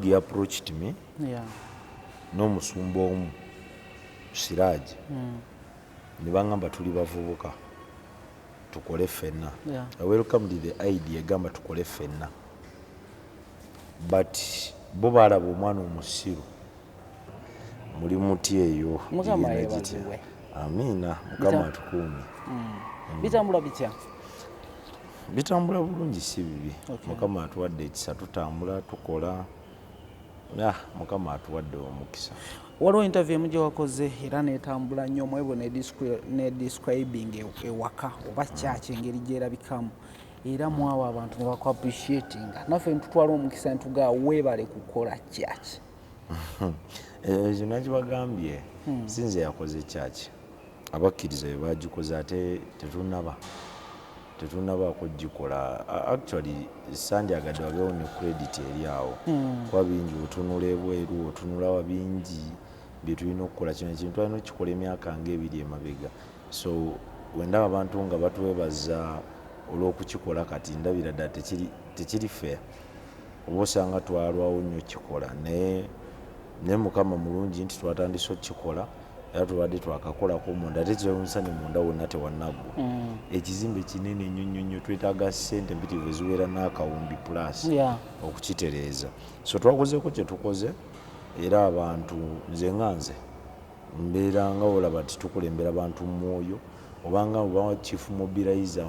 He approached me. Yeah. No musumba omu Siraji. Ne bangamba tuli bavubuka tukole ffenna. Yeah. I welcomed the idea gamba tukole ffenna. But bo balaba omwana omusiru muli muti eyo. Mukama yebazibwe. Amina. Mukama atukuumye. Bitambula bitya? Bitambula bulungi si bibi. Okay. Mukama atuwadde ekisa tutambula tukola. Mukama atuwadde omukisa. Waliwo interview mujje wakoze era netambula nnyo mwebo ne describing ewaka oba kyaki engeri gyerabikamu era mwawa abantu ne baku appreciatinga naffe ntutwala omukisa ntuga weebale kukola kyaki. Ekyo nakibagambye sinze yakoze kyaki abakkiriza bye bagikoze ate tetunaba kugikola. Actually sandyagadde wabeewo ne credit eri awo kuba bingi otunula ebweru otunula bingi bye tulina okukola. Kino ekintu twalina okukikola emyaka ng'ebiri emabega, so wendaba abantu nga batwebaza olw'okukikola kati ndabira ddala tekiri fair oba osanga twalwawo nnyo kikola naye Mukama mulungi nti twatandise okukikola era tubadde twakakolako munda ate kyewuunyisa ne munda wonna tewannaggwa. Ekizimbe kinene nnyo twetaaga ssente mpitirivu eziwera n'akawumbi plus okukitereeza, so twakozeeko kye tukoze era abantu nze mbeera nga olaba nti tukulembera abantu mu mwoyo obanga oba chief mobilizer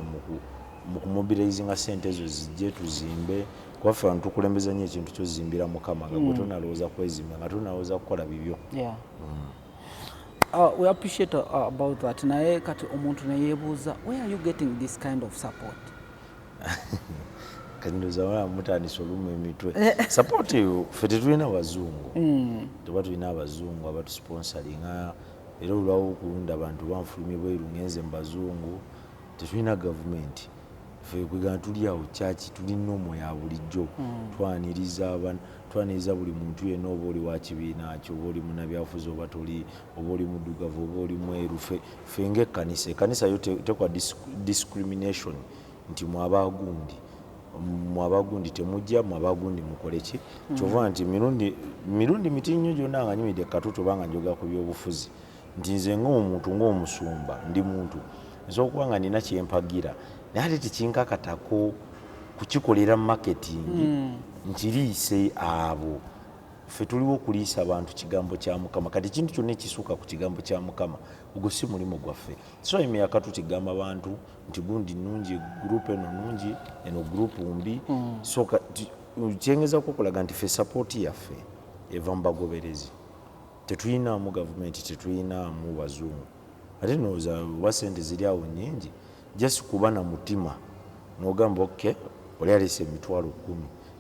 mu kumobilizinga ssente ezo zijje tuzimbe kwaffe abantu tukulembeza nnyo ekintu kyozimbira Mukama nga gwe tonalowooza kwezimba nga tonalowooza kukola bibyo. We appreciate about that. Naye kati omuntu neyeebuuza where are you getting this kind of support? Kanyoza wala mutandise olumu emitwe. Support ffe tetulina bazungu. Tuba tulina abazungu abatusponsoringa era olwawo okulunda abantu banfulumye bweru ngenze mu bazungu. Tetulina gavumenti. Ffe kwegana tuli awo kyaki tulina omwoyo ya bulijjo twaniriza buli muntu yenna oba oli wa kibiina kyo oba oli munnabyabufuzi oba oli muddugavu oba oli mweru. Ffe ng'ekkanisa yo tekwa discrimination nti mwabagundi temujja mwabagundi mukole ki kyova nti mirundi miti nnyo gyonna nga nyimidde katutu obanga njoga ku byobufuzi nti nze ng'omusumba ndi muntu nsobola okuba nga nina kyempagira naye ate tekinkakatako kukikolera marketing nkiriise abo. Ffe tuliwo okuliisa abantu kigambo kya Mukama kati ekintu kyonna ekisuuka ku kigambo kya Mukama ogwo si mulimu gwaffe. So emyaka tutigamba abantu nti gundi nnungi group eno nnungi eno group mbi so kyengeza okulaga nti ffe support yaffe eva mu bagoberezi. Tetuyinaamu gavumenti tetuyinaamu bazungu ate nooza wa ssente ziri awo nnyingi just kuba na mutima n'ogamba okay oli alese emitwalo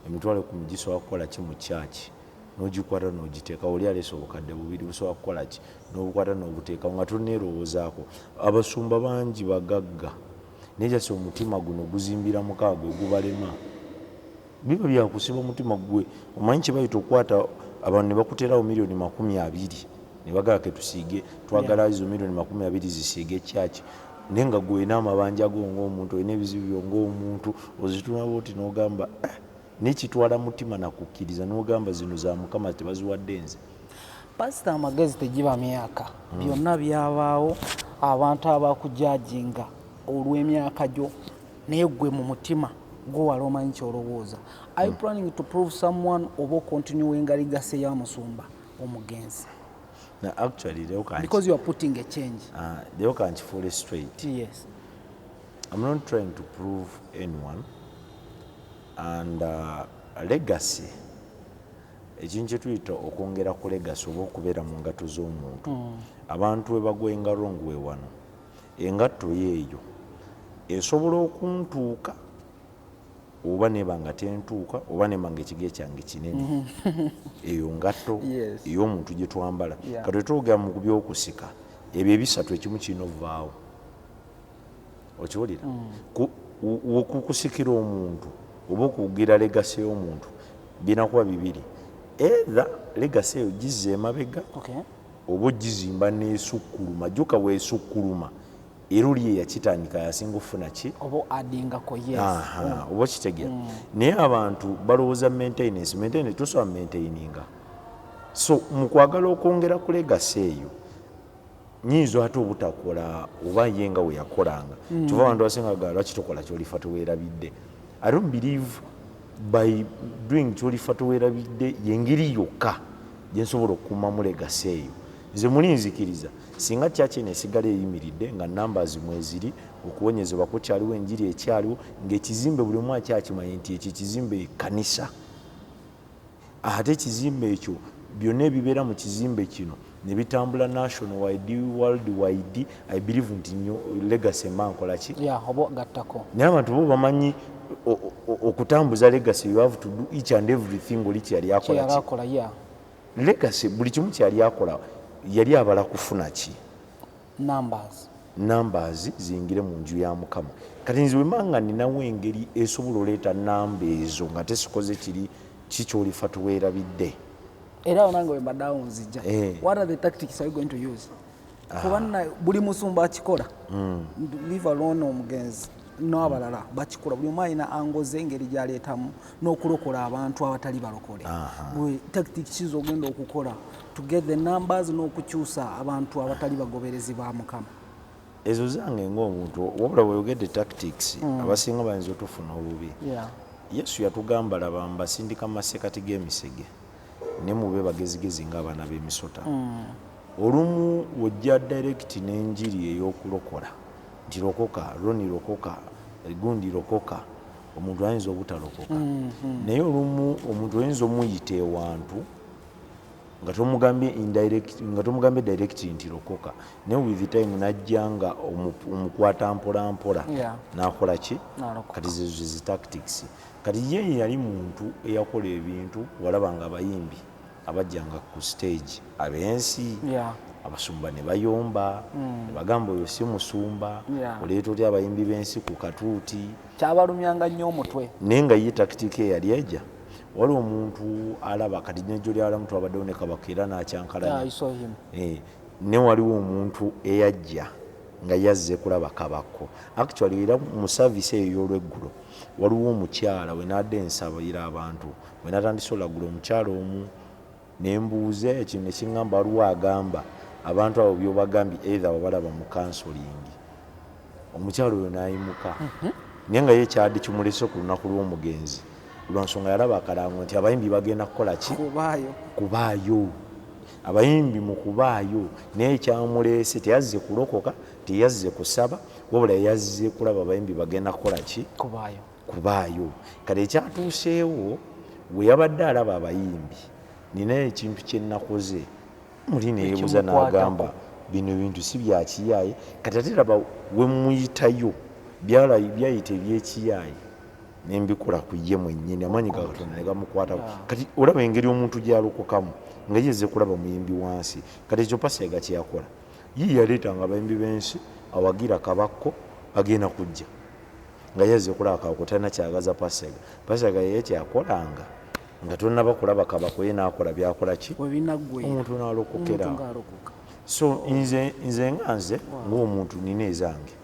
10 gisobola kukola ki mu kyaki n'ogikwata n'ogiteeka oli alese obukadde 2 busobola kukola ki n'obukwata n'obuteeka nga toneerowoozaako. Abasumba bangi bagagga naye jasi omutima guno guzimbira mukaa gwe gubalema biba byakusiba omutima gwe. Omanyi kye bayita okukwata abantu ne bakuterawo milioni 20 ne bagala ke tusiige twagala izo milioni 20 zisiige kyaki naye nga gwe n'amabanja go ng'omuntu olina ebizibu byo ng'omuntu ozitunaba oti n'ogamba nekitwala mutima nakukkiriza n'ogamba zino za Mukama tebaziwadde nze. Pasita amagezi tegiba myaka byonna byabaawo abantu abakujajinga olw'emyaka gyo naye gwe mu mutima gwowala omanyi kyolowooza. Are you planning to prove someone oba continuing legacy ya musumba omugenzi? Now, actually, because you are putting a change. They can't fully straight. Yes. I'm not trying to prove anyone. And legacy, ekintu kye tuyita okwongera ku legacy oba okubeera mu ngatto z'omuntu. Abantu we bagwa engalo ngwe wano engatto yeeyo esobola okuntuuka oba nebanga tentuuka oba nebanga ekige kyange kinene eyo ngatto ey'omuntu gye twambala kati twogera mu by'okusika ebyo ebisatu ekimu kirina ovaawo okiwulira okukusikira omuntu oba okugira legasi y'omuntu binakuba bibiri either legasi eyo gizza emabega oba ogizimba n'esukkuluma jjuka bw'esukkuluma eruli yakitandika yasinga ofuna ki obo adingako yes oba kitegera naye abantu balowooza maintenance tusobola maintaininga so mu kwagala okwongera ku legacy eyo nyinza ate obutakola oba ye nga we yakolanga kyova abantu basinga bagala lwaki tokola kyolifa teweerabidde. I don't believe by doing kyolifa teweerabidde yengeri yokka gyensobola okukuumamu legacy eyo. Nze mulinzikiriza singa kyaki nesigala eyimiridde nga numbers mweziri okuwonyezebwa kukyaliwo enjiri ekyaliwo ng'ekizimbe buli omu akyakimanyi nti ekyo kizimbe kanisa ate ekizimbe ekyo byonna ebibeera mu kizimbe kino ne bitambula national wide world wide I believe nti nnyo legacy mba nkola ki obo gattako naye abantu bo bamanyi okutambuza legacy you have to do each and everything oli kyali akola legacy buli kimu kyali akola yali abala kufuna ki numbers zingire mu nju ya Mukama. Kati nze wemanga ninawo engeri esobola oleeta namba ezo nga tesikoze kiri kikyolifa tuweerabidde era onanga we mbaddawo nzija what are the tactics are you going to use kubanga buli musumba akikola leave alone omugenzi n'abalala bakikola buli omu alina angoze engeri gyaleetamu n'okulokola abantu abatali balokole tactics z'ogenda okukola to get the numbers n'okukyusa abantu abatali bagoberezi ba Mukama. Ezo zange ng'omuntu wabula bweyogedde tactics abasinga bayinza otufuna obubi Yesu yatugamba laba mbasindika mu masekati g'emisege ne mube bagezigezi ng'abaana b'emisota olumu wojja direct n'enjiri ey'okulokola nti lokoka roni lokoka gundi lokoka omuntu ayinza obutalokoka naye olumu omuntu ayinza omuyita ewantu nga tomugambye direct nti lokoka naye with the time najja nga omukwata mpola mpola n'akola ki kati zezo tactics. Kati ye yali muntu eyakola ebintu walaba nga abayimbi abajjanga ku stage ab'ensi abasumba ne bayomba ne bagamba oyo si musumba oleeta otya abayimbi b'ensi ku katuuti kyabalumyanga nnyo omutwe naye nga ye tactic eyali ejja waliwo omuntu alaba kati nejjo lyala muntu abaddewo ne kabaka era n'akyankalanya ne waliwo omuntu eyajja nga yazze kulaba kabako actually era mu service eyo y'olweggulo waliwo omukyala we n'adde ensabira abantu we natandise olagula omukyala omu nembuuza ekintu ne kiŋŋamba waliwo agamba abantu abo byobagambye either babalaba mu counseling omukyala oyo n'ayimuka naye nga ye kyadde kimulese ku lunaku lw'omugenzi lwansonga yalaba akalango nti abayimbi bagenda kukola ki kubaayo abayimbi mu kubaayo naye kyamuleese teyazze kulokoka teyazze kusaba wabula yazze kulaba abayimbi bagenda kukola ki kubaayo. Kale ekyatuuseewo we yabadde alaba abayimbi nina ekintu kye nakoze muli neyebuza n'agamba bino ebintu si bya kiyaaye kati ate laba we muyitayo byayita ebyekiyaaye nembikola ku ye mwennyini amaanyi ga Katonda ne gamukwatako kati olaba engeri omuntu gyalokokamu nga yezze kulaba muyimbi wansi kati ekyo Pasega kye yakola ye yaleetanga abayimbi b'ensi awagira kabakko agenda kujja nga yazze kulaba kabakko talina kyagaza Pasega yeye kyakolanga nga tonnaba kulaba kabakko ye n'akola byakola ki omuntu n'alokokera. So nze nga nze ng'omuntu nina ezange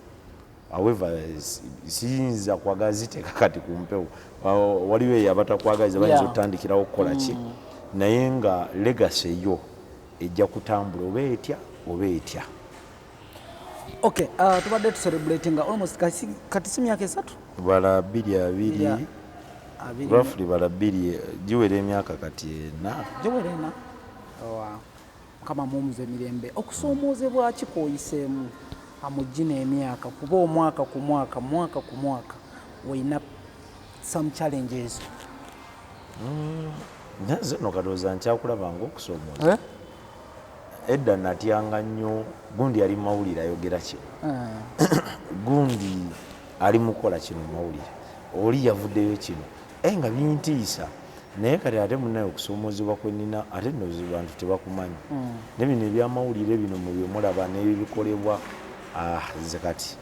however siyinza kwagala ziteeka kati ku mpewo waliwo eyo abatakwagaliza bayinza otandikirawo okukola ki naye nga legacy yo ejja kutambula oba etya oba etya. Okay, tubadde tucelebrating almost kati si myaka 3 bala 2 roughly bala 2 giwera emyaka kati 4 giwera 4 kama mumuze mirembe okusoomoozebwa ki kooyiseemu amugina emyaka kuba omwaka ku mwaka weina some challenges naze no kadooza nkyakulabanga okusoomooza edda natyanga nnyo gundi ali mawulire ayogera ki gundi ali mukola kino mawulire oli yavuddeyo kino nga bintiisa naye kati ate munaye okusoomoozebwa kwenina ate nno bantu tebakumanyi nebino ebyamawulire bino mubyemulaba nebibikolebwa ze kati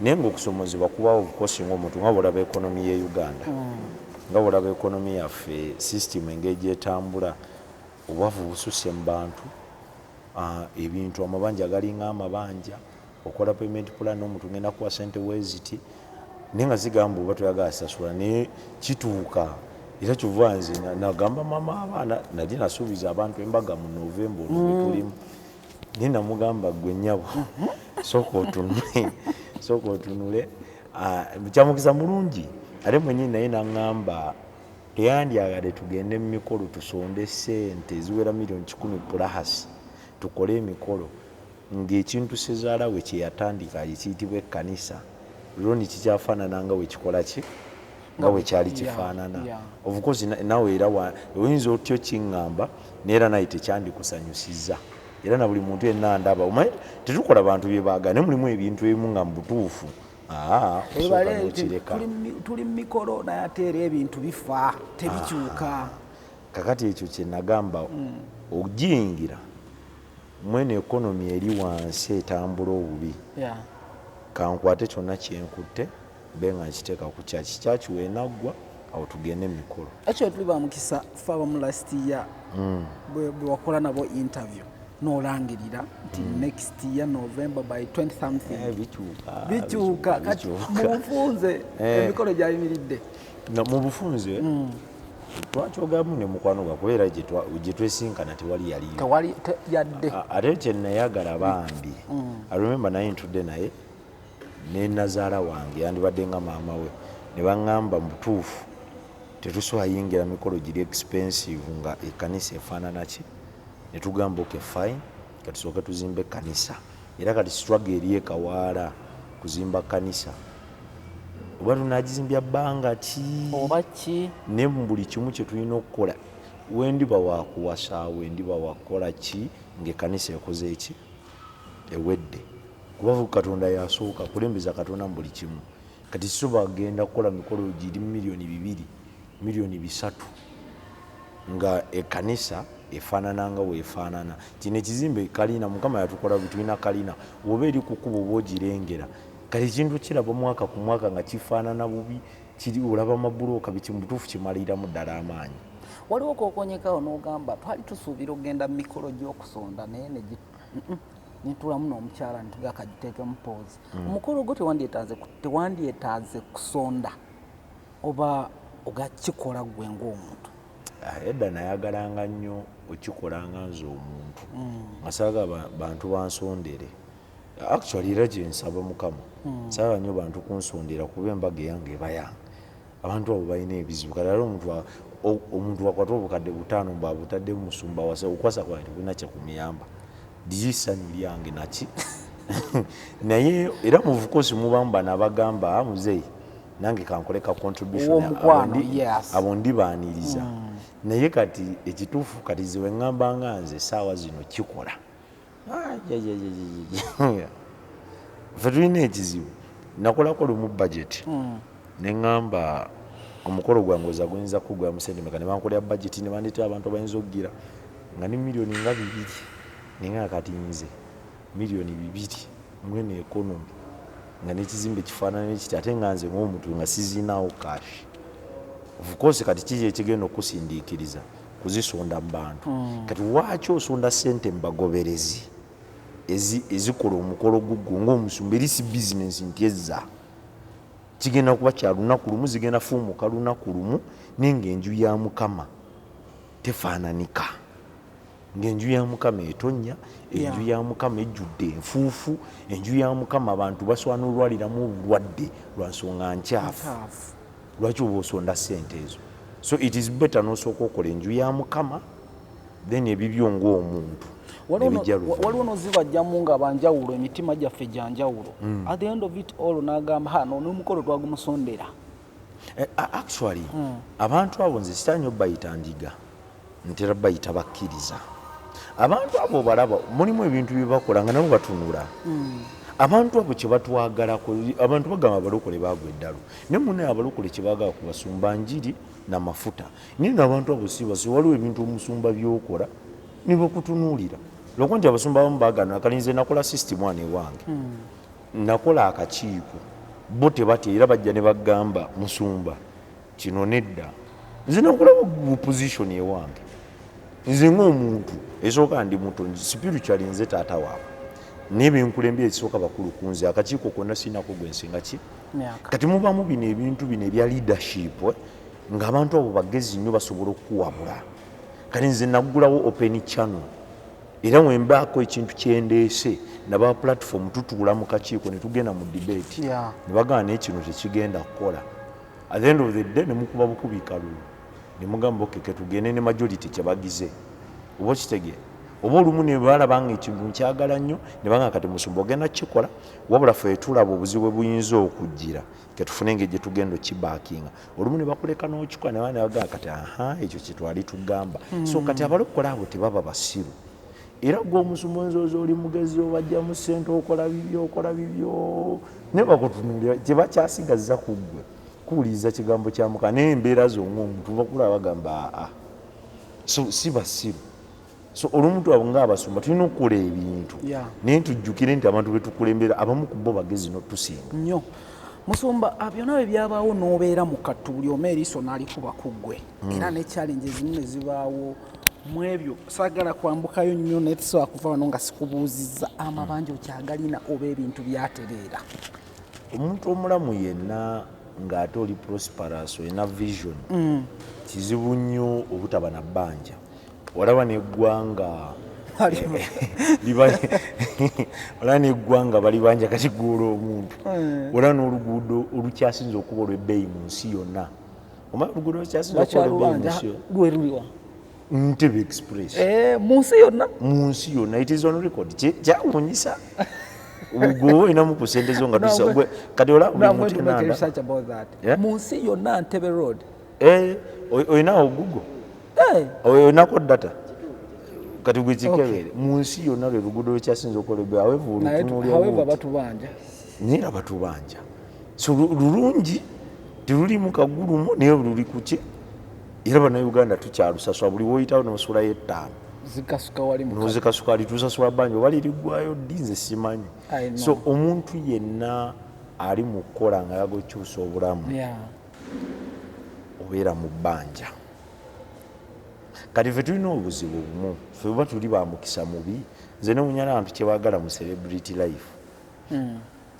naye ngaokusoomoozebwa kubawo bukosi ng'omuntu nga bwolaba ekonomi ye Uganda nga bwolaba ekonomi yaffe system engeri gyetambula obwavu bususse mu bantu ebintu amabanja galinga amabanja okola payment plan n'omuntu ngenda kuwa ssente weziti naye nga zigamba oba toyagala sasula naye kituuka era kyova nze nagamba mama abaana nali nasuubiza abantu embaga mu Novemba olwo tulimu naye namugamba gwe nnyabo sooka otunule kyamukisa mulungi ate mwennyini naye naŋŋamba teyandyagadde tugende mu mikolo tusonde ssente eziwera million 10 plus tukole emikolo ng'ekintu sezaala we kyeyatandika ekiyitibwa ekkanisa loni kikyafaanana nga wekikola ki nga wekyali kifaanana of course nawe era oyinza otyo kiŋŋamba neera naye tekyandikusanyusiza era na buli muntu yenna ndaba omanyi tetukola bantu bye baagala ne mulimu ebintu ebimu nga mu butuufu tuli mu mikolo naye ate era ebintu bifa tebikyuka kakati ekyo kye nagamba ogiyingira mwene ekonomi eri wansi etambula obubi kankwate kyonna kyenkutte mbe nga nkiteeka ku kyaki kyaki wenaggwa awo tugende emikolo ekyo tuli bamukisa fe abamu last year bwe wakola nabo interview n'olangirira nti next year November by 20 something bikyuka kati mubufunze emikolo gyayimiridde mu bufunze twakyogamu ne mukwano gwa kubeera gye twesinkana tewali yaliyo yadde ate kye nayagala bambi alumemba naye ntudde naye ne nazaala wange yandibadde nga maama we ne baŋŋamba mutuufu tetusobola yingira mikolo giri expensive nga ekkanisa efaanana ki ne tugamba oke fine katusooke tuzimba ekkanisa era kati struggle eri ekawaala kuzimba kkanisa oba tunagizimbya bbanga ki oba ki ne mu buli kimu kye tulina okukola wendiba wakuwasa wendiba wakukola ki ng'ekkanisa ekoze eki ewedde kuba katonda yasooka kulembeza katonda mu buli kimu kati sisobola kugenda kukola mikolo giri million 2 million 3 nga ekkanisa efaanana nga weefaanana kino ekizimbe kalina mukama yatukola bitulina kalina oba eri ku kkubo oba ogirengera kati ekintu kiraba mwaka ku mwaka nga kifaanana bubi kiri olaba mabulooka bikimutuufu kimaliramu ddala amaanyi waliwo kokonyekawo n'ogamba twali tusuubira okugenda mu mikolo gy'okusonda naye nitulamu n'omukyala nitugaka giteekemu poozi omukolo gwo tewandyetaaze kusonda oba ogakikola gwe ng'omuntu edda nayagalanga nnyo okikolanga nze omuntu ngasaaga bantu bansondere actually era gye nsaba mukama nsaba nnyo bantu kunsondera kuba embaga eyange ebayanga abantu abo balina ebizibu kati ate omuntu wakwata obukadde 5 bwabutadde musumba wase okwasa kwange kulina kyekumuyamba diyisanyu lyange naki naye era mu vukosi mubamu bano abagamba muzeeyi nange kankoleka contribution abo ndibaaniriza naye kati ekituufu kati ziwe ŋŋamba nga nze essaawa zino kikola fe tulina ekizibu nakolako lumu budget ne ŋŋamba omukolo gwange oza guyinza kugwa mu sente meka ne bankolera budget ne bandetera abantu abayinza okugira nga ne million nga 2 nenga kati nze million 2 mwene economy nga n'ekizimbe kifaanana ekiti ate nga nze ng'omuntu nga sizinaawo cash of course kati kiki ekigenda okusindiikiriza kuzisonda mu bantu kati waaki osonda ssente mu bagoberezi ezikola omukolo gugwo ng'omusumba eri si bizinesi nti ezza kigenda kuba kya lunaku lumu zigenda fuumuka lunaku lumu naye ng'enju ya mukama tefaananika ng'enju ya mukama etonnya enju ya mukama ejjudde enfuufu enju ya mukama abantu baswanulwaliramu obulwadde lwa nsonga nkyafu lwaki oba osonda ssente ezo so it is better n'osooka okola enju ya mukama then ebibyo ng'omuntu waliwo nozibajjamu nga banjawulo emitima gyaffe gyanjawulo at the end of it all n'agamba hano n'omukolo twagumusondera actually abantu abo nze sitanyo bayita ndiga ntera bayita bakkiriza abantu abo balaba mulimu ebintu bye bakola nga nabo batunula abantu abo kye batwagalako abantu bagamba abalokole baagwa eddalu naye munaye abalokole kye baagala kubasumba njiri n'amafuta naye n'abantu abo si basi waliwo ebintu omusumba byokola ne bakutunuulira lwako nti abasumba abamu baagana akalinze nakola system wane ewange nakola akakiiko bo tebatya era bajja ne bagamba musumba kino nedda nze nakola position ewange nze ng'omuntu esooka ndi muto spiritually nze taata waabwe n'ebyenkulembera ekisooka bakulu ku nze akakiiko konna sinako gwe nsinga ki kati mubamu bino ebintu bino ebya leadership ng'abantu abo bagezi nnyo basobola okuwabula kati nze naggulawo open channel era wembaako ekintu kyendeese naba platform tutuula mu kakiiko ne tugenda mu debate ne bagamba naye kino tekigenda kukola at the end of the day ne mukuba bukubi kalulu ne mugamba okeke tugende ne majority kyebagize oba kitegee oba olumu ne balabanga ekintu nkyagala nnyo ne bagamba kati musumba ogenda kukikola wabula ffe tulaba obuzibu buyinza okujjira ketufune engeri gye tugenda okibaakinga olumu ne bakuleka n'okikola ne bagamba kati ekyo kyetwali tugamba so kati abalokola abo tebaba basiru era gw'omusumba nzoozi oli mugezi obajjamu ssente okola bibyo ne bakutunuulira tebakyasigaza ku ggwe kuwuliriza kigambo kya Mukama n'embeera zonna omuntu bakulaba bagamba so si basiru so olumuntu abo ng'abasumba tulina okukola ebintu naye tujjukire nti abantu betukulembera abamu ku bo bagezi notusinga nnyo musumba byonna bwe byabaawo n'obeera mu kattu buli omu eriiso n'alikuba ku ggwe era ne challenge ezimu ne zibaawo mu ebyo saagala kwambukayo nnyo naye tisobola kuva wano nga sikubuuzizza amabanja okyagalina oba ebintu byatereera omuntu omulamu yenna ng'ate oli prosperous olina vision kizibu nnyo obutaba na bbanja olaba neggwanga olaba neggwanga balibanja kati gwola omuntu olaba n'oluguudo olukyasinza okuba olw'ebbeeyi mu nsi yonna omala oluguudo olukyasinza okuba olw'ebbeeyi mu nsi lweruliwa Ntebe Express mu nsi yonna it is on record kyawunyisa ubwo olinamu ku sente zo nga tusa kati olaba mu nsi yonna Ntebe Road olinawo Google olinako data kati gwe kikebere mu nsi yonna lwe luguudo lwekyasinza okolebwa awevu olutunuulya batubanja naye batubanja so lulungi terulimu kagulumu naye luli kuki era bannayuganda tukyalusasula buli woyitawo nosulayo ettaano nozikasuka litusasula bbanja oba liriggwayo ddi nze simanyi so omuntu yenna ali mu kukola nga yaga okyusa obulamu obeera mu bbanja kati ffe tulina obuzibu bumu ffe bweba tuli bamukisa mubi nze ne munyala abantu kyebaagala mu celebrity life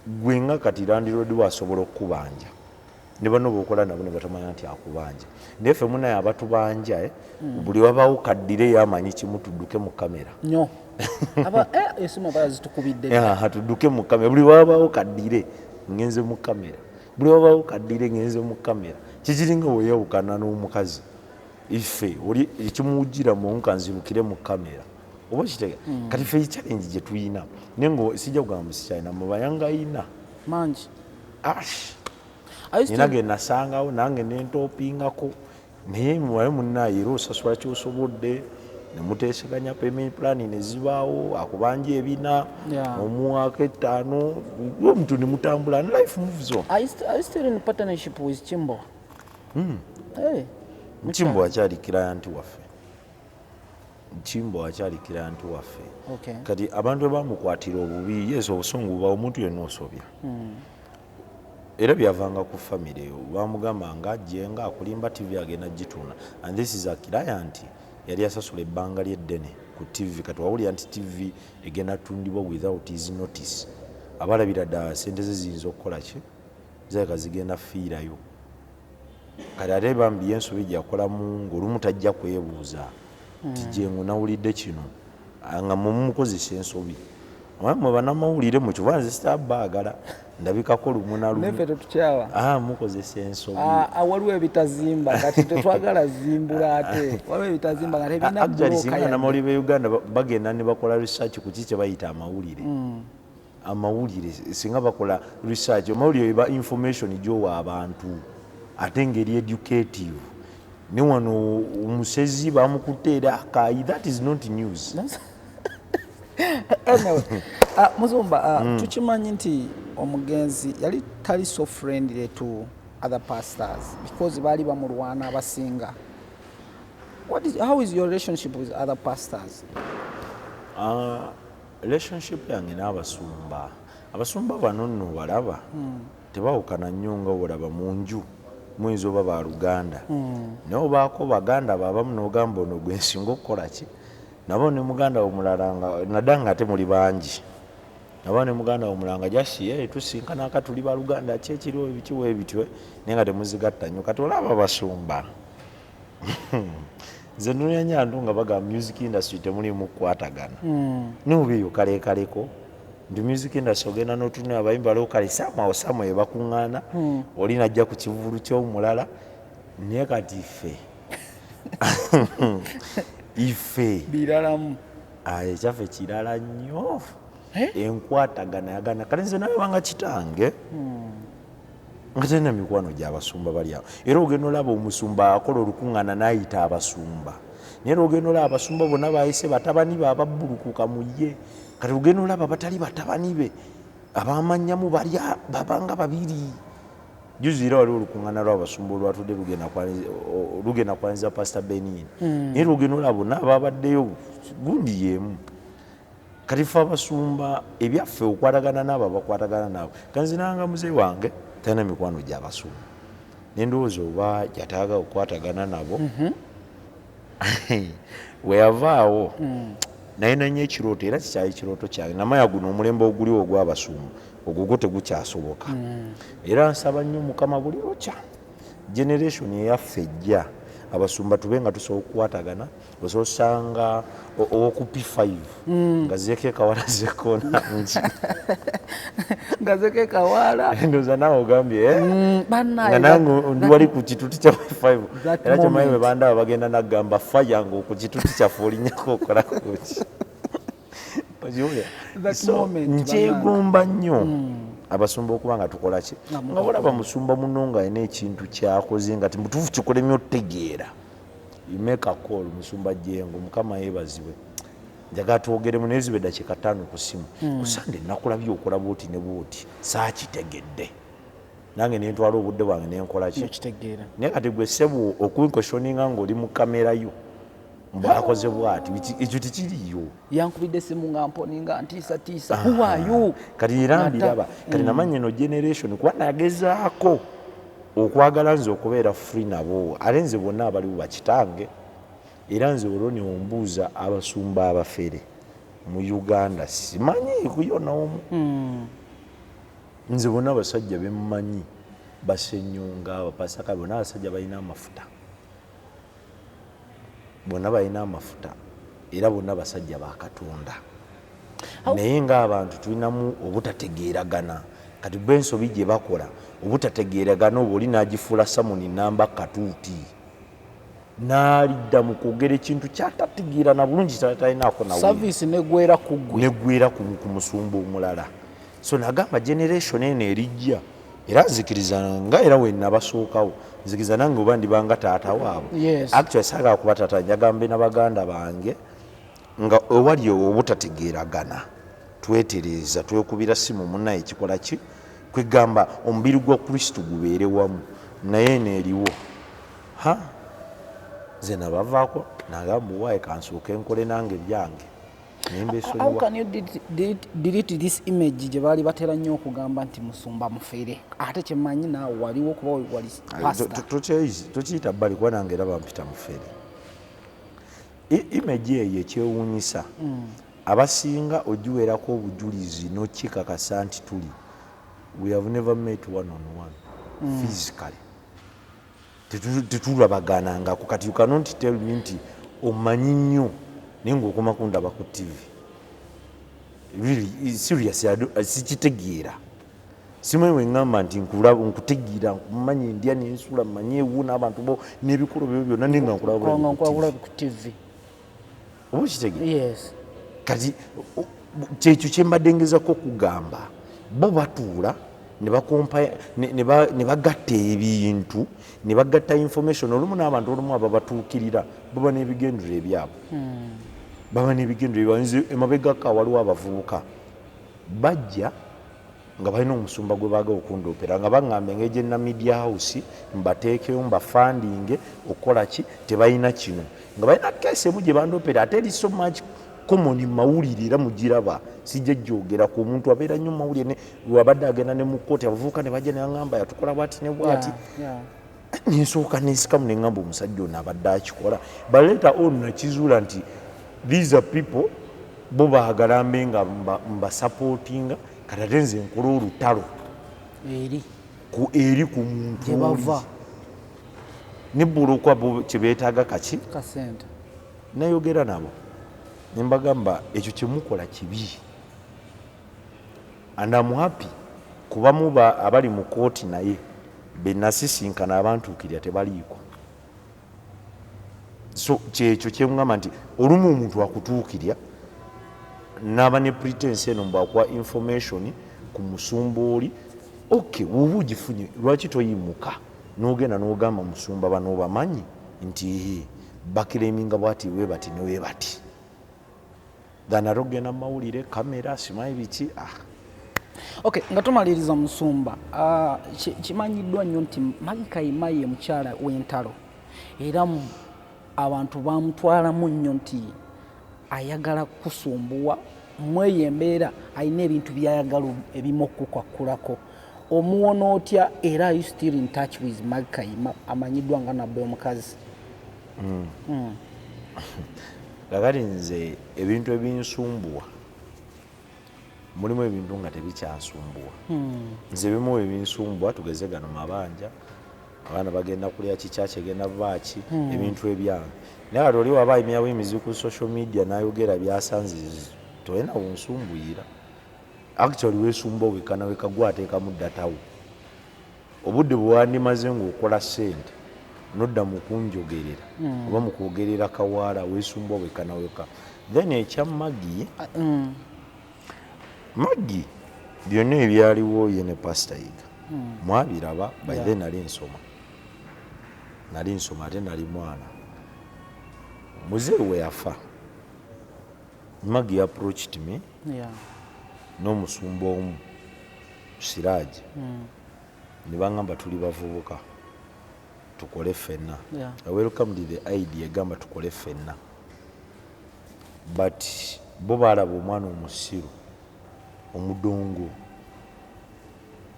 gwe nga kati landiroodi wasobola okukubanja ne bano bokola nabo ne batamanya nti akubanja naye ffe munaye abatubanja buli wabaawo kaddire yamanyi kimu tudduke mu kamera nnyo esimu bazitukubidde tudduke mu kamera buli wabaawo kaddire ngenze mu kamera buli wabaawo kaddire ngenze mu kamera kikiringa weyawukana n'omukazi ife oli ekimuwujjira mu nkanzirukire mu kamera oba kitega kati ffe challenge gye tuyina naye ngo sijja kugamba musikyalina mubayanga ayina mangi nina ge nasangawo nange nentopingako naye muwaye munnaye era osasula kyosobodde nemuteeseganya payment plan nezibaawo akubanja ebina omuwaako ettaano omuntu nemutambula and life moves on. Are you still in partnership with Chimbo? Chimbo akyali client waffe. Chimbo akyali client waffe. Kati abantu abamukwatira obubi yesu obusungu bwa omuntu yenna osobya. Era byavanga ku family eyo bamugamba nga ajjenga akulimba TV agenda gituna and this is a client yali asasula ebbanga lyeddene ku TV kati wawulira nti TV egenda tundibwa without his notice abalabira ddala sente ze ziyinza okukola ki zaka zigenda fiirayo kati ate bambi ensobi gyakolamu ng'olumu tajja kwebuuza ti jengo nawulidde kino nga mumukozesa ensobi mwe banamawulire mu kivanze sitabaagala ndabikako lumu na lumu nefe tetukyawa mukozesa ensobi waliwo ebitazimba kati tetwagala zimbula ate waliwo ebitazimba nga tebina actually namawulire be Uganda bagenda ne bakola research ku kiki bayita amawulire amawulire singa bakola research amawulire eba information gyowa abantu ate ngeri educative ne wano omusezi bamukuteera akayi that is not news. Anyway, Muzumba, tukimanyi nti omugenzi yali tali so friendly to other pastors because bali bamulwana abasinga. How is your relationship with other pastors? Relationship yange n'abasumba. Abasumba bano nno balaba tebawukana nnyo nga olaba mu nju muyinza oba ba Luganda. Naye obaako Baganda babamu n'ogamba ono gwe nsinga okukola ki? Nabo ne muganda omulala nga nadanga ate muli bangi abaana muganda omulanga jasi tusinkana akatuli baluganda kyekiriwo ebikiwo ebitwe naye nga temuzigatta nnyo kati olaba basumba nze nonyanyandu nga baga music industry temulimu kukwatagana nubiyo kalekaleko ndi music industry ogenda n'otunula abayimba lokale samwe ebakuŋŋaana oli najja ku kivulu ky'omulala naye kati ife biralamu ekyaffe kirala nnyo enkwatagana yagana kale nze nawe banga kitange nga tena mikwano gy'abasumba bali awo era ogenda olaba omusumba akola olukuŋŋaana n'ayita abasumba naye ogenda olaba abasumba bonna bayise batabani be ababbulukuka mu ye kati ogenda olaba batali batabani be abamanyamu bali babanga babiri juzi era waliwo olukuŋŋaana lw'abasumba olwatudde lugenda kwaniriza pastor benin naye ogenda olaba bonna ababaddeyo gundi yeemu kati fe abasumba ebyaffe okwatagana naabo abakwatagana naabo kanzinanga muzeyi wange talina mikwano gy'abasumba nendowooza oba yataaga okukwatagana nabo weyavaawo naye nanye ekirooto era kikyali kirooto kyange namaya guno omulembe oguliwo ogw'abasumba ogwo tegukyasoboka era nsaba nnyo mukama buli lukya generation eyaffe ejja abasumba tube nga tusobola okukwatagana osobola osanga owoku P5 nga zeeko kawala zekona nga zeeko kawala ndoza nawe ogambye nga nange ndi wali ku kituti kya P5 era kyomanyi bwe bandaba bagenda nagamba faya nga ku kituti kyaffe olinyako okola kuki nkyegomba nnyo abasumba okuba nga tukola ki nga olaba musumba muno nga alina ekintu kyakoze nga timutuufu kikolemi otegeera make a call musumba jengo mukama yeebazibwe njagala twogeremu naye zibe dakiika 5 ku simu kusande nakulabye okola bwoti ne bwoti saakitegedde nange nentwala obudde bwange nenkola ki naye kati gwe ssebo okunkoshoninga ngaoli mu kamera yo mbwakoze bwati ekyo tikiriyo yankubidde essimu nga mponinga ntiisatiisa huwayo kati era mbiraba kati namanya eno generation kuba nagezaako okwagala nze okubeera free nabo ate nze bonna abaliwo bakitange era nze olwo neombuuza abasumba abafere mu Uganda simanyi kuyona omu nze bonna abasajja bemmanyi basenyonga abapasaka bonna abasajja balina amafuta bonna balina amafuta era bonna basajja ba Katonda naye ng'abantu tulinamu obutategeeragana kati bwensobi gye bakola obutategeeragana oba oli n'agifuula samoni namba katuuti n'alidda mu kwogera ekintu kyatategeera na bulungi talinaako service negwera kugwe negwera ku musumba omulala so nagamba generation eno erijja era nzikiriza nga era wenabasookawo nzikiriza nange oba ndibanga taata waabwe actually saagala kuba taata njagambe n'abaganda bange nga owali obutategeeragana twetereeza twekubira simu munnaye kikola ki kwegamba omubiri gwa Kristo gubeere wamu naye neeriwo nze nabavaako nagamba muwaaye kansooke nkole nange byange how can you delete this image gye baali batera nnyo okugamba nti musumba mufere ate kyemanyi naawe waliwo kuba wali tokiyita bbali kuba nange era bampita mufere image eyo ekyewuunyisa abasinga ogiwerako obujulizi n'okikakasa nti tuli we have never met one on one physically tetulabaganangako kati you cannot tell me nti omanyi nnyo naye ngaokoma kundaba ku TV really serious sikitegeera simanyi weŋŋamba nti nkutegeera nkumanyi endya nensula mmanyi ewu n'abantu bo n'ebikolo byo byonna naye nga nkulaba ku TV oba okitegeera kati kyekyo kyembadde ngezako okugamba bo batuula ne bagatta ebintu ne bagatta information olumu n'abantu olumu ababatuukirira baba n'ebigendero ebyabwe baba n'ebigendero ebyabwe emabegaka waliwo abavubuka bajja nga balina omusumba gwe baagala okundoopera nga baŋŋambe ng'egyenna media house mbateekeyo mbafandinge okukola ki tebalina kino nga balina keesi emu gye bandoopera ate eri so much common mawulire era mugiraba sijja jjogera ku omuntu abeera nnyo mawulire wabadde agenda ne mu kkooti abavubuka ne bajja ne baŋŋamba yatukola bwati ne bwati nensooka nensikamu ne ŋŋamba omusajja ono abadde akikola but later on nakizuula nti these are people bo baagala mbe nga mbasapootinga kati ate nze nkola olutalo eri ku muntu gyebava ne bulokwa bo kyebeetaaga kaki kasente nayogera nabo ne mbagamba ekyo kyemukola kibi and I'm happy kuba muba abali mu kooti naye benasisinkana abantuukirya tebaliiko so kyekyo kyemugamba nti olumu omuntu akutuukirya n'aba ne pretense eno mbakwa information ku musumba oli okay woba ogifunye lwaki toyimuka n'ogenda n'ogamba musumba bano bamanyi nti bakireminga bwati we bati ne we bati dana rogenda mawulire kamera simanyi biki okay nga tumaliriza musumba kimanyiddwa nnyo nti Maggie Kayima ye mukyala w'entalo era abantu bamutwalamu nnyo nti ayagala kusumbuwa mweyo embeera alina ebintu byayagala ebimu okukwakulako omuwona otya era are you still in touch with Maggie Kayima amanyiddwa nga nabbe omukazi kakati nze ebintu ebinsumbuwa mulimu ebintu nga tebikyansumbuwa nze bimu ebinsumbuwa tugeze gano mabanja abaana bagenda kulya kikyaki egenda baaki ebintu ebyange naye kati oli waba ayimyawo emizi ku social media n'ayogera byasanzizi tolina bunsumbuyira actually weesumba wekana wekagwateekamu ddatawo obudde bwewandimaze ng'okola ssente nodda mu kunjogerera oba mu kwogerera kawaala weesumba wekana weka then ekya Maggie byonna ebyaliwo ye ne pastor yiga mwabiraba by then nali nsoma ate nali mwana muzee we yafa Maggie approached me n'omusumba omu Siraaji ne baŋŋamba tuli bavubuka tukole ffenna I welcomed the idea egamba tukole ffenna but bo baalaba omwana omusiru omudongo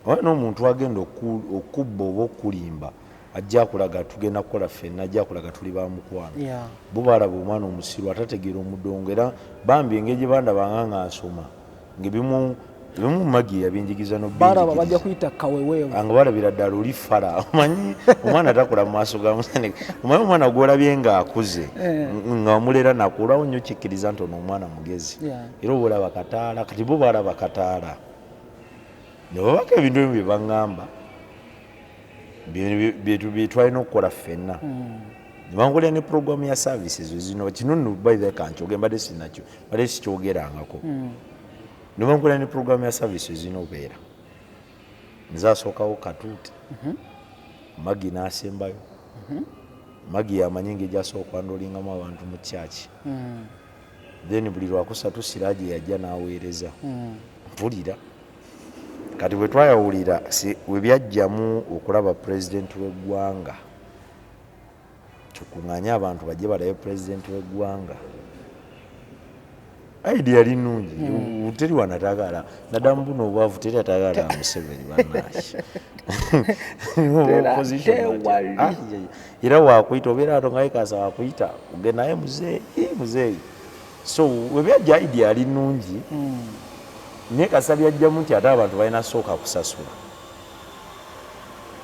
oba n'omuntu agenda okubba oba okulimba ajja akulaga tugenda kukola ffenna ajja akulaga tuli bamukwano bo baalaba omwana omusiru atategeera omudongo era bambi engeri gye bandabanga nga nsoma ngaebimu Maggie yabinjigiza nobalaba bajja kuyita kaweweewo nga balabira ddala oli fara omanyi omwana takola mu maaso ga musene omanyi omwana gwolabye ng'akuze nga omulera nakulwawo nnyo kikkiriza nti ono omwana mugezi era obalaba kataala kati bo balaba kataala ne babaka ebintu ebimu bye baŋŋamba bye twalina okukola ffenna ne bankolera ne programu ya services zino kino nno by the kankyogera mbadde sinakyo mbadde sikyogerangako ne bankolera ne programu ya services zino obeera nzasookawo katuuti Maggie n'asembayo Maggie yamanyi engeri gy'asooka okwandolingamu abantu mu kyaki then buli lwakusatu Siraaji yajja n'aweereza mpulira kati bwe twayawulira we byajjamu okulaba pulezidenti w'eggwanga tukuŋŋanye abantu bajje balabe pulezidenti w'eggwanga idea yali nnungi teri wanatagala naddamu buno obwavu teri atagala Museveni bannaki era wakuyita obeera ato ngaye kasa wakuyita ogenda naye muzeeyi so we byajja idea yali nnungi naye kasa byajjamu nti ate abantu balina sooka kusasula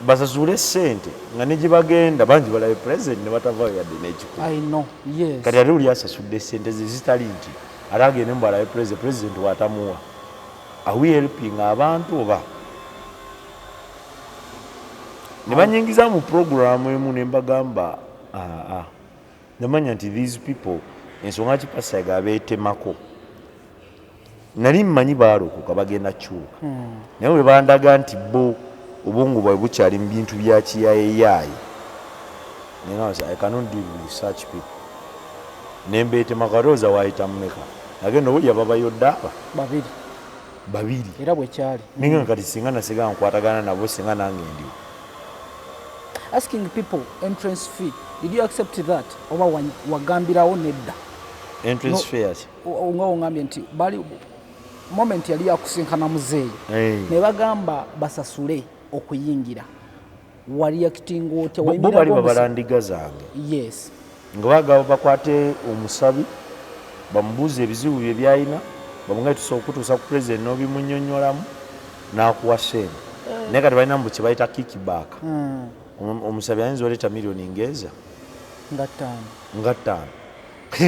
basasule ssente nga ne gye bagenda bangi balabe pulezidenti ne batavaayo yadde n'ekikulu kati ate oli asasudde ssente ze zitali nti ate agende mubalabe pulezidenti watamuwa awi helping abantu oba ne banyingiza mu programu emu ne mbagamba namanya nti these people ensonga kipasaiga beetemako nali mmanyi baalokoka bagenda kyuka naye bwe bandaga nti bo obwongo bwawe bukyali mu bintu bya kiyayeyaye I cannot deal with such people nembeetema kalooza waayita mumeka agenda obulya babayodde aba babiri era bwe kyali ninga kati singa nasigala nkwatagana nabo singa nange ndiwo asking people entrance fee did you accept that oba wagambirawo nedda entrance fee nga ongambye nti bali moment yali yakusinkana muzeeyi ne bagamba basasule okuyingira wali yakitinga otya bo bali babalandiga zange yes nga bagaba bakwate omusabi bamubuuza ebizibu bye byalina bamugaye tusobola okutuusa ku president n'obimunnyonnyolamu n'akuwa sente naye kati balina mbu kye bayita kickback. Omusabi ayinza oleeta miliyoni ngeza nga ttaano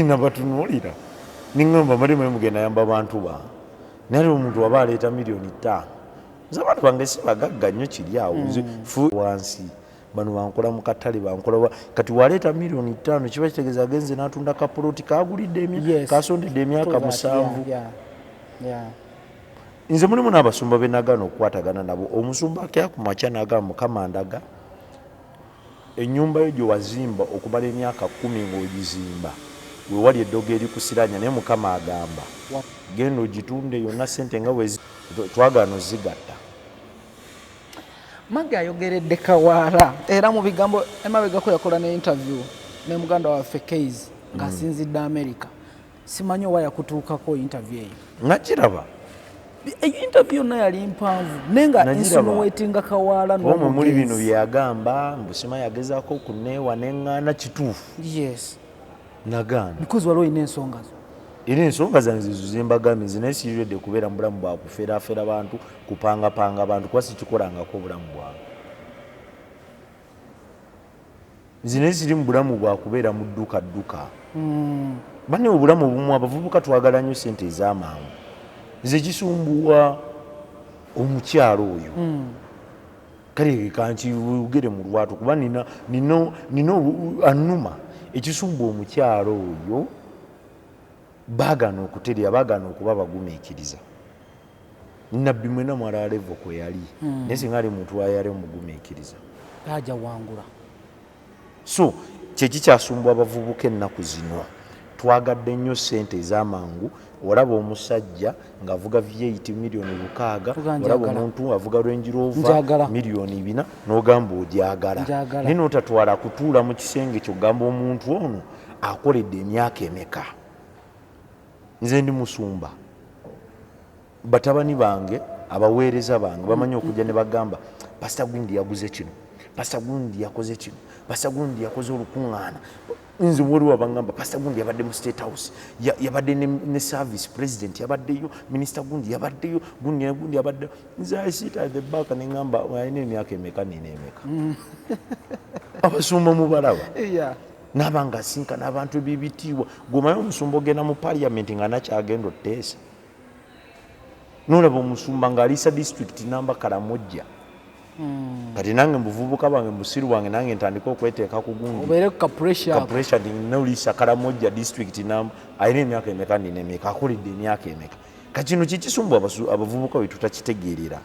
nabatunuulira niŋŋamba malimu mugenda yamba bantu bange naye omuntu waba aleeta miliyoni 5 nze abantu bange si bagagga nnyo kiri awo wansi bano bankola mu katale bankola kati waleeta miliyoni 5 kiba kitegeeza agenze n'atunda kapoloti kagulidde kasondedde emyaka 7. Nze mulimu n'abasumba be nagaana okukwatagana nabo. Omusumba akya ku makya n'agamba Mukama ndaga ennyumba yo gye wazimba okumala emyaka 10 ng'ogizimba we wali eddogo erikusiranya naye Mukama agamba genda ogitunde yonna sente nga twagaana ozigatta. Maggie ayogeredde Kawaala era mu bigambo emabegako yakola ne interview ne muganda waffe Kayz ng'asinzidde America. Simanyi oba yakutuukako interview eyo. Nakiraba. Interview yonna yali mpanvu nenga insinuatinga Kawaala n'omwe muli bino bye yagamba mbusima yagezaako okuneewa neŋŋaana kituufu. Yes. Nagaana. Because waliwo ina ensonga zo. Era ensonga zange zembagambye nze naye siiridde kubeera mu bulamu bwa kufeerafeera bantu kupangapanga abantu kuba sikikolangako obulamu bwange. Nze naye siri mu bulamu bwa kubeera mu dduka. Banne obulamu obumu abavubuka twagala nnyo ssente ez'amangu. Nze kisumbuwa omukyalo oyo. Kale kankibugere mu lwatu kuba nina annuma ekisumbuwa omukyalo oyo baagaana okuterera baagaana okuba bagumiikiriza. Nabbi mwena mwala levo kwe yali naye singa ali muntu ayali omugumiikiriza ajja wangula. So kyekikyasumbwa abavubuka ennaku zino twagadde nnyo ssente ez'amangu. Olaba omusajja ng'avuga V8 miliyoni 600, olaba omuntu avuga Range Rover miliyoni 4 n'ogamba ogyagala naye n'otatwala kutuula mu kisenge kyo gamba omuntu ono akoledde emyaka emeka. Nze ndi musumba batabani bange abaweereza bange bamanyi okujja ne bagamba Pastor Gundi yaguze kino, Pastor Gundi yakoze kino, Pastor Gundi yakoze olukuŋŋaana. Nze waliwo abangamba Pastor Gundi yabadde mu State House yabadde ne service president yabaddeyo, Minister Gundi yabaddeyo, Gundi yabadde. Nze I sit at the back ne ngamba ayina emyaka emeka nina emeka. Abasumba mubalaba n'abanga asinkana abantu ebibitiibwa gwomanyi omusumba ogenda mu parliament nga nakyagenda otteesa n'olaba omusumba ng'aliisa district namba Karamojja. Kati nange muvubuka bange musiru wange nange ntandika okweteeka ku Gundi obeere ka pressure n'oliisa Karamojja district namba ayina emyaka emeka nina emeka akoledde emyaka emeka. Kati kino kikisumbwa abavubuka bwe tutakitegeerera.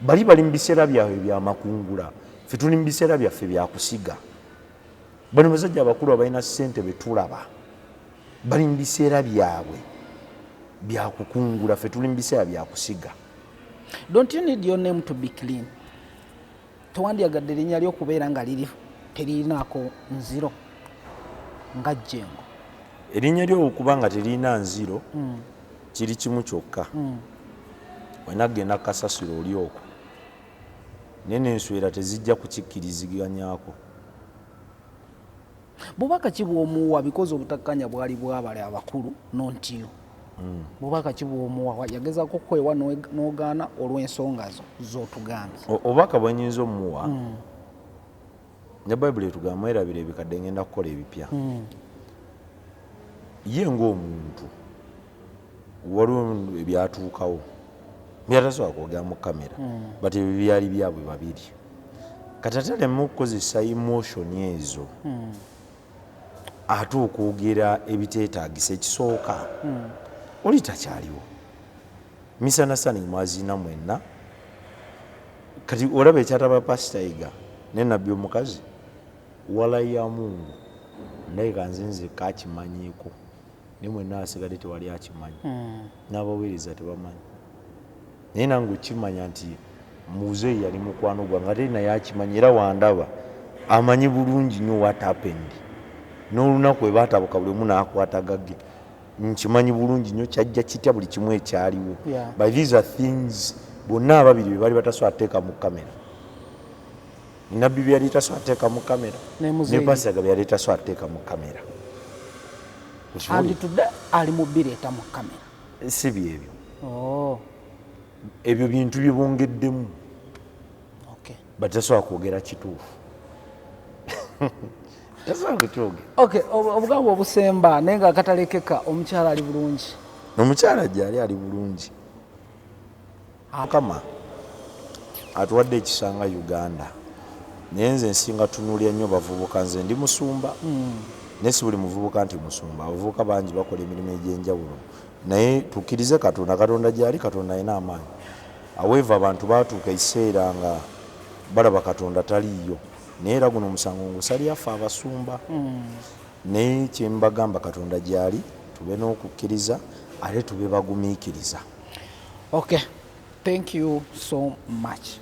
Bali mu biseera byabwe byamakungula, ffe tuli mu biseera byaffe byakusiga. Bano basajja abakulu abalina ssente be tulaba bali mu biseera byabwe byakukungula, ffe tuli mu biseera byakusiga. Don't you need your name to be clean? Tewandyagadde erinnya ly'okubeera nga terinaako nziro nga Jjengo. Erinnya ly'okuba nga terina nziro kiri kimu kyokka. Wena genda kasasiro oli okwo naye n'enswera tezijja kukikkiriziganyako. Bubaka ki bw'omuwa because obutakkanya bwali bwabale abakulu nontiyo. Bubaka ki bw'omuwa yagezaako kwewa n'ogaana olw'ensonga z'otugambye. Obubaka bwe nnyinza omuwa ne Bayibuli etugamba mwerabira ebikadde ngenda kukola ebipya. Ye ng'omuntu waliwo ebyatuukawo byatasobola kwogera mu kamera but ebyo byali byabwe babiri. Kati atalemu okukozesa emotion ezo ate okwogera ebiteetaagisa. Ekisooka oli takyaliwo misanasani mwazina mwenna. Kati olaba ekyataba Pastor Iga ne nabbi omukazi wala ya Mungu ndayika nze kakimanyiiko ne mwenna asigadde tewali akimanyi n'abaweereza tebamanyi naye nange okimanya nti muzeeyi yali mukwano gwange ate naye akimanyi era wandaba amanyi bulungi nnyo what happened n'olunaku we baatabuka buli omu n'akwatagagge nkimanyi bulungi nnyo kyajja kitya buli kimu ekyaliwo. But these are things bonna ababiri be bali batasobola kuteeka mu kamera. Nabbi bye yali tasobola kuteeka mu kamera ne Pastor bye yali tasobola kuteeka mu kamera. and today ali mu bireeta mu kamera. Si byebyo. Oh. Ebyo bintu byebongeddemu. Okay. But tasobola kwogera kituufu. Tasobola kukyogera. Okay, obugambo obusemba naye nga akatalekeka omukyala ali bulungi. Omukyala gyali ali bulungi. Mukama atuwadde ekisanga Uganda. Naye nze nsinga tunuulira nnyo bavubuka, nze ndi musumba. Naye si buli muvubuka nti musumba. Abavubuka bangi bakola emirimu egy'enjawulo. Naye tukkirize Katonda, Katonda gyali Katonda alina amaanyi. Aweeva abantu baatuuka ekiseera nga balaba Katonda taliiyo. Naye era guno omusango ngusali yaffe abasumba. Naye kye mbagamba Katonda gyali tube n'okukkiriza ate tube bagumiikiriza. Okay, thank you so much.